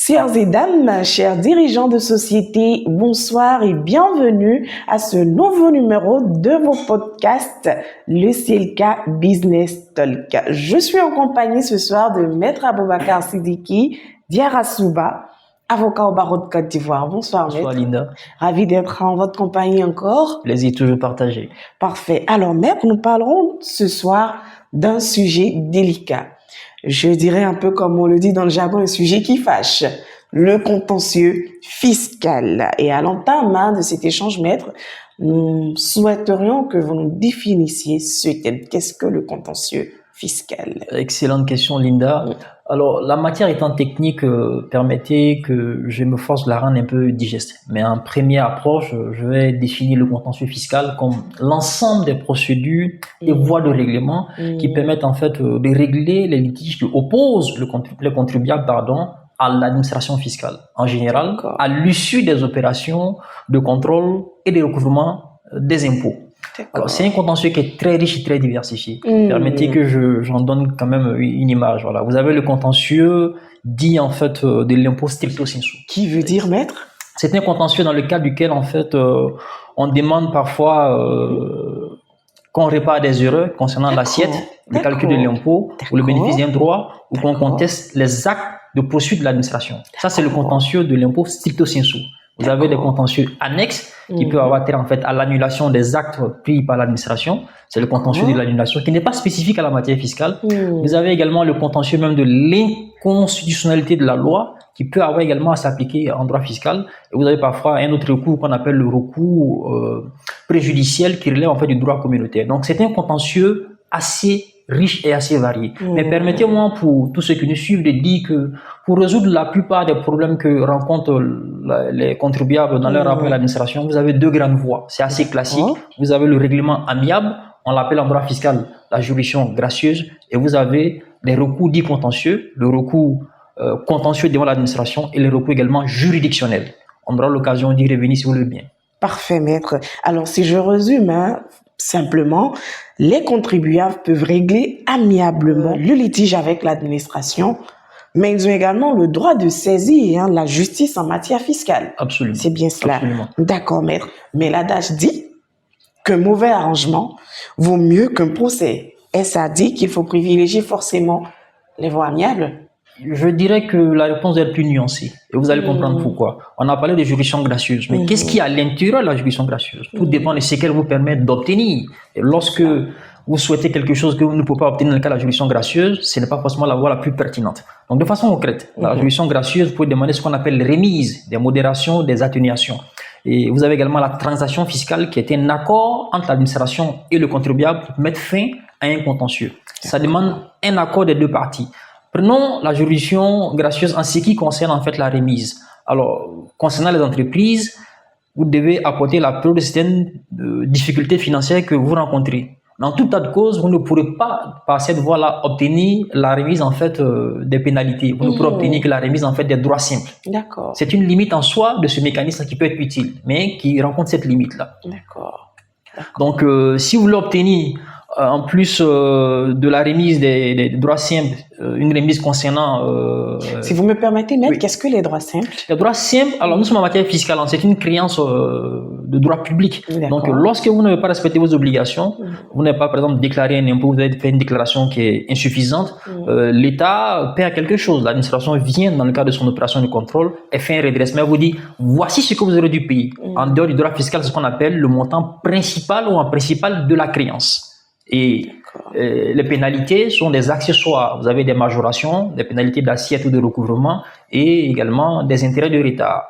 Chers et dames, chers dirigeants de société, bonsoir et bienvenue à ce nouveau numéro de vos podcasts, le CLK Business Talk. Je suis en compagnie ce soir de Maître Aboubakar Sidiki Diarra-Souba, avocat au barreau de Côte d'Ivoire. Bonsoir, Maître. Bonsoir, Linda. Ravi d'être en votre compagnie encore. Plaisir toujours partagé. Parfait. Alors, Maître, nous parlerons ce soir d'un sujet délicat. Je dirais un peu comme on le dit dans le jargon, un sujet qui fâche, le contentieux fiscal. Et à l'entame de cet échange, Maître, nous souhaiterions que vous nous définissiez ce thème. Qu'est-ce que le contentieux fiscal? Excellente question, Linda. Alors, la matière étant technique, permettez que je me force de la rendre un peu digeste. Mais en première approche, je vais définir le contentieux fiscal comme l'ensemble des procédures et voies de règlement qui permettent en fait de régler les litiges qui opposent les contribuables à l'administration fiscale. En général, à l'issue des opérations de contrôle et de recouvrement des impôts. Alors, c'est un contentieux qui est très riche et très diversifié. Permettez que j'en donne quand même une image. Voilà. Vous avez le contentieux dit en fait de l'impôt stricto sensu. Qui veut dire, Maître? C'est un contentieux dans le cadre duquel en fait on demande parfois qu'on répare des erreurs concernant l'assiette, le calcul de l'impôt ou le bénéfice d'un droit, ou qu'on conteste les actes de poursuite de l'administration. Ça, c'est le contentieux de l'impôt stricto sensu. Vous avez des contentieux annexes qui peuvent avoir trait en fait à l'annulation des actes pris par l'administration. C'est le contentieux de l'annulation qui n'est pas spécifique à la matière fiscale. Vous avez également le contentieux même de l'inconstitutionnalité de la loi qui peut avoir également à s'appliquer en droit fiscal. Et vous avez parfois un autre recours qu'on appelle le recours préjudiciel qui relève en fait du droit communautaire. Donc c'est un contentieux assez riche et assez varié. Mais permettez-moi pour tous ceux qui nous suivent de dire que pour résoudre la plupart des problèmes que rencontrent les contribuables dans leur rapport à l'administration, vous avez deux grandes voies. C'est assez classique. Vous avez le règlement amiable, on l'appelle en droit fiscal la juridiction gracieuse, et vous avez les recours dits contentieux, le recours contentieux devant l'administration et les recours également juridictionnels. On aura l'occasion d'y revenir si vous le voulez bien. Parfait, Maître. Alors, si je résume, simplement, les contribuables peuvent régler amiablement le litige avec l'administration, mais ils ont également le droit de saisir la justice en matière fiscale. Absolument. C'est bien cela. Absolument. D'accord, Maître. Mais l'adage dit qu'un mauvais arrangement vaut mieux qu'un procès. Et ça dit qu'il faut privilégier forcément les voies amiables. Je dirais que la réponse est plus nuancée. Et vous allez comprendre pourquoi. On a parlé de juridiction gracieuse. Mais qu'est-ce qu'il y a à l'intérieur de la juridiction gracieuse? Tout dépend de ce qu'elle vous permet d'obtenir. Et lorsque vous souhaitez quelque chose que vous ne pouvez pas obtenir dans le cas de la juridiction gracieuse, ce n'est pas forcément la voie la plus pertinente. Donc, de façon concrète, la juridiction gracieuse, vous pouvez demander ce qu'on appelle les remises, des modérations, des atténuations. Et vous avez également la transaction fiscale qui est un accord entre l'administration et le contribuable pour mettre fin à un contentieux. Ça demande un accord des deux parties. Prenons la juridiction gracieuse en ce qui concerne en fait la remise. Alors, concernant les entreprises, vous devez apporter la preuve de certaines difficultés financières que vous rencontrez. Dans tout tas de causes, vous ne pourrez pas, par cette voie-là, obtenir la remise en fait des pénalités. Vous ne pourrez obtenir que la remise en fait des droits simples. D'accord. C'est une limite en soi de ce mécanisme qui peut être utile, mais qui rencontre cette limite-là. D'accord. Donc, si vous voulez obtenir en plus de la remise des droits simples, une remise concernant... si vous me permettez, Maître, qu'est-ce que les droits simples? Les droits simples, alors nous sommes en matière fiscale, c'est une créance de droit public. Donc lorsque vous n'avez pas respecté vos obligations, vous n'avez pas par exemple déclaré un impôt, vous avez fait une déclaration qui est insuffisante, l'État perd quelque chose. L'administration vient dans le cadre de son opération de contrôle et fait un redressement, vous dit voici ce que vous aurez dû payer. En dehors du droit fiscal, c'est ce qu'on appelle le montant principal ou en principal de la créance. Et les pénalités sont des accessoires. Vous avez des majorations, des pénalités d'assiette ou de recouvrement et également des intérêts de retard.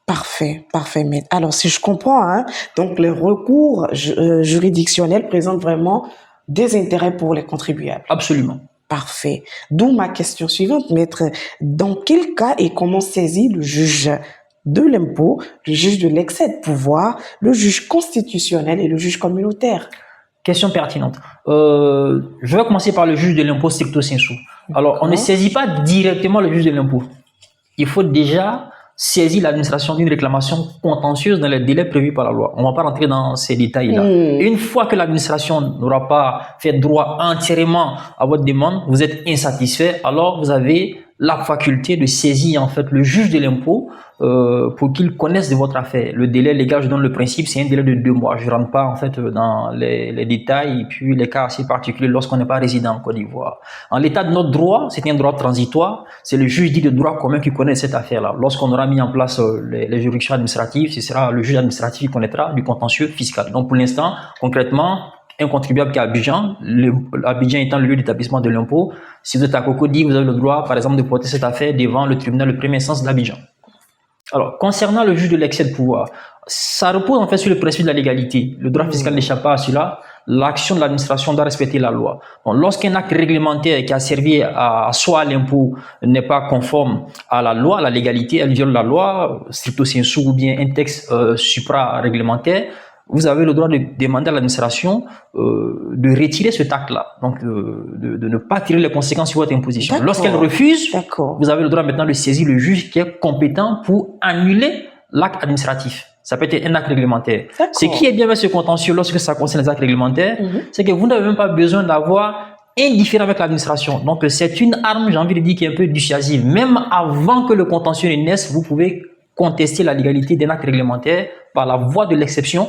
Parfait, parfait, Maître. Alors, si je comprends, donc les recours juridictionnels présentent vraiment des intérêts pour les contribuables. Absolument. Parfait. D'où ma question suivante, Maître. Dans quel cas et comment saisir le juge de l'impôt, le juge de l'excès de pouvoir, le juge constitutionnel et le juge communautaire? Question pertinente. Je vais commencer par le juge de l'impôt stricto sensu. Alors, on ne saisit pas directement le juge de l'impôt. Il faut déjà saisir l'administration d'une réclamation contentieuse dans les délais prévus par la loi. On ne va pas rentrer dans ces détails-là. Une fois que l'administration n'aura pas fait droit entièrement à votre demande, vous êtes insatisfait, alors vous avez la faculté de saisir en fait le juge de l'impôt pour qu'il connaisse de votre affaire. Le délai légal, je donne le principe, c'est un délai de 2 mois. Je ne rentre pas en fait dans les détails et puis les cas assez particuliers lorsqu'on n'est pas résident en Côte d'Ivoire. En l'état de notre droit, c'est un droit transitoire. C'est le juge dit de droit commun qui connaît cette affaire-là. Lorsqu'on aura mis en place les juridictions administratives, ce sera le juge administratif qui connaîtra du contentieux fiscal. Donc pour l'instant, concrètement, un contribuable qui est à Abidjan, Abidjan étant le lieu d'établissement de l'impôt, si vous êtes à Cocody, vous avez le droit, par exemple, de porter cette affaire devant le tribunal de première instance d'Abidjan. Alors, concernant le juge de l'excès de pouvoir, ça repose en fait sur le principe de la légalité. Le droit fiscal n'échappe pas à cela. L'action de l'administration doit respecter la loi. Bon, lorsqu'un acte réglementaire qui a servi à soit l'impôt n'est pas conforme à la loi, à la légalité, elle viole la loi, stricto sensu ou bien un texte supra-réglementaire, vous avez le droit de demander à l'administration de retirer cet acte-là, donc de ne pas tirer les conséquences sur votre imposition. Lorsqu'elle refuse, vous avez le droit maintenant de saisir le juge qui est compétent pour annuler l'acte administratif. Ça peut être un acte réglementaire. Ce qui est bien avec ce contentieux lorsque ça concerne les actes réglementaires, c'est que vous n'avez même pas besoin d'avoir un différend avec l'administration. Donc c'est une arme, j'ai envie de dire, qui est un peu dissuasive. Même avant que le contentieux ne naisse, vous pouvez contester la légalité d'un acte réglementaire par la voie de l'exception,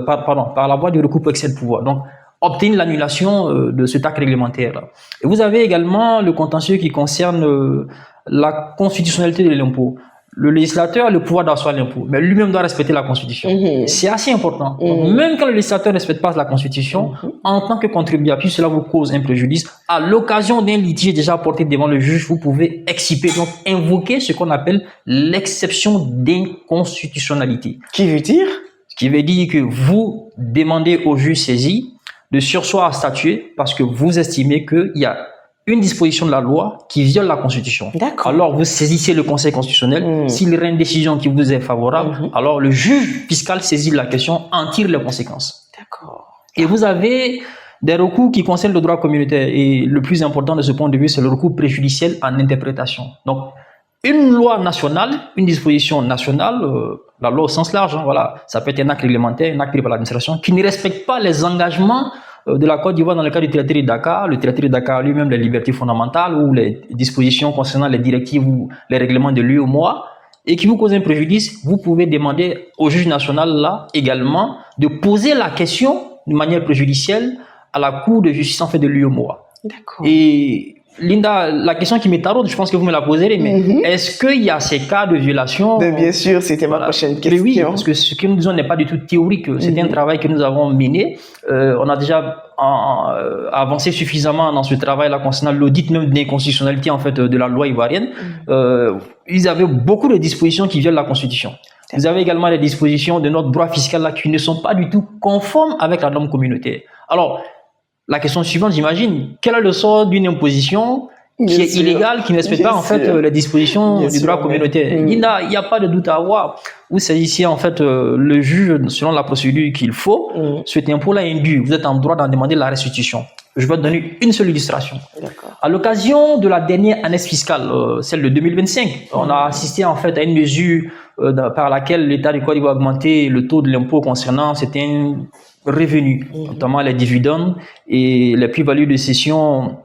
par la voie du recours pour excès de pouvoir. Donc, obtenir l'annulation de cet acte réglementaire-là. Et vous avez également le contentieux qui concerne la constitutionnalité de l'impôt. Le législateur a le pouvoir d'asseoir l'impôt, mais lui-même doit respecter la Constitution. C'est assez important. Donc, même quand le législateur ne respecte pas la Constitution, en tant que contribuable, puis cela vous cause un préjudice, à l'occasion d'un litige déjà porté devant le juge, vous pouvez exciper, donc invoquer ce qu'on appelle l'exception d'inconstitutionnalité. Qui veut dire? Ce qui veut dire que vous demandez au juge saisi de surseoir à statuer parce que vous estimez qu'il y a une disposition de la loi qui viole la Constitution. Alors vous saisissez le Conseil constitutionnel. S'il rend une décision qui vous est favorable, alors le juge fiscal saisit la question, en tire les conséquences. Et vous avez des recours qui concernent le droit communautaire. Et le plus important de ce point de vue, c'est le recours préjudiciel en interprétation. Donc, une loi nationale, une disposition nationale, la loi au sens large, voilà, ça peut être un acte réglementaire, un acte pris par l'administration, qui ne respecte pas les engagements de la Côte d'Ivoire dans le cadre du traité de Dakar. Le traité de Dakar lui-même, les libertés fondamentales ou les dispositions concernant les directives ou les règlements de l'UEMOA, et qui vous cause un préjudice, vous pouvez demander au juge national là également de poser la question de manière préjudicielle à la Cour de justice en fait de l'UEMOA. Et Linda, la question qui m'est taraude, je pense que vous me la poserez, mais est-ce qu'il y a ces cas de violation? Bien sûr, c'était ma prochaine question. Oui, parce que ce que nous disons n'est pas du tout théorique. C'est un travail que nous avons mené. On a déjà avancé suffisamment dans ce travail-là concernant l'audit même de l'inconstitutionnalité en fait de la loi ivoirienne. Ils avaient beaucoup de dispositions qui violent la Constitution. Vous avez également des dispositions de notre droit fiscal là qui ne sont pas du tout conformes avec la norme communautaire. Alors, la question suivante, j'imagine, quel est le sort d'une imposition qui est illégale, qui ne respecte pas en fait les dispositions du droit communautaire? Il n'y a pas de doute à avoir. Vous saisissez en fait le juge selon la procédure qu'il faut. Cet impôt-là est indu. Vous êtes en droit d'en demander la restitution. Je vais te donner une seule illustration. À l'occasion de la dernière année fiscale, celle de 2025, on a assisté en fait à une mesure par laquelle l'État du Côte d'Ivoire a augmenté le taux de l'impôt concernant certains revenus, notamment les dividendes et les plus-values de cession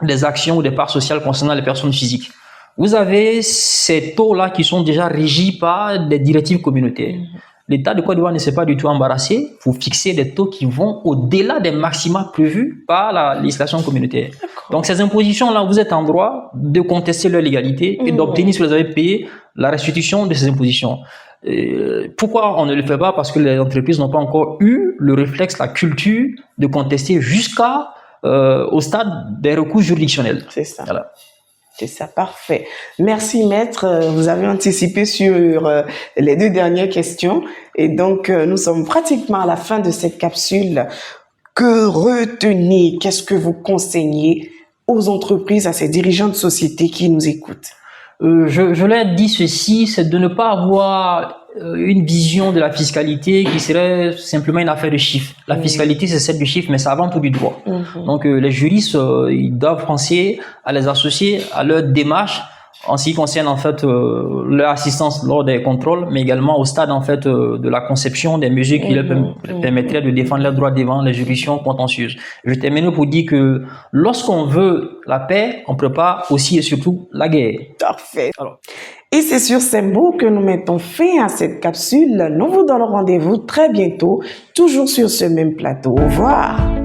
des actions ou des parts sociales concernant les personnes physiques. Vous avez ces taux-là qui sont déjà régis par des directives communautaires. L'État de Côte d'Ivoire ne s'est pas du tout embarrassé pour fixer des taux qui vont au-delà des maxima prévus par la législation communautaire. Donc ces impositions-là, vous êtes en droit de contester leur légalité et d'obtenir, si vous les avez payées, la restitution de ces impositions. Pourquoi on ne le fait pas? Parce que les entreprises n'ont pas encore eu le réflexe, la culture de contester au stade des recours juridictionnels. C'est ça. Voilà. C'est ça, parfait. Merci maître, vous avez anticipé sur les 2 dernières questions et donc nous sommes pratiquement à la fin de cette capsule. Que retenir? Qu'est-ce que vous conseillez aux entreprises, à ces dirigeants de société qui nous écoutent? Je leur ai dit ceci, c'est de ne pas avoir une vision de la fiscalité qui serait simplement une affaire de chiffres. La fiscalité, c'est celle du chiffre, mais c'est avant tout du droit. Donc, les juristes, ils doivent penser à les associer à leur démarche en ce qui concerne en fait leur assistance lors des contrôles, mais également au stade en fait de la conception des mesures qui leur permettraient de défendre leurs droits devant les juridictions contentieuses. Je termine pour dire que lorsqu'on veut la paix, on prépare aussi et surtout la guerre. Parfait. Alors, et c'est sur ces mots que nous mettons fin à cette capsule. Nous vous donnons rendez-vous très bientôt, toujours sur ce même plateau. Au revoir.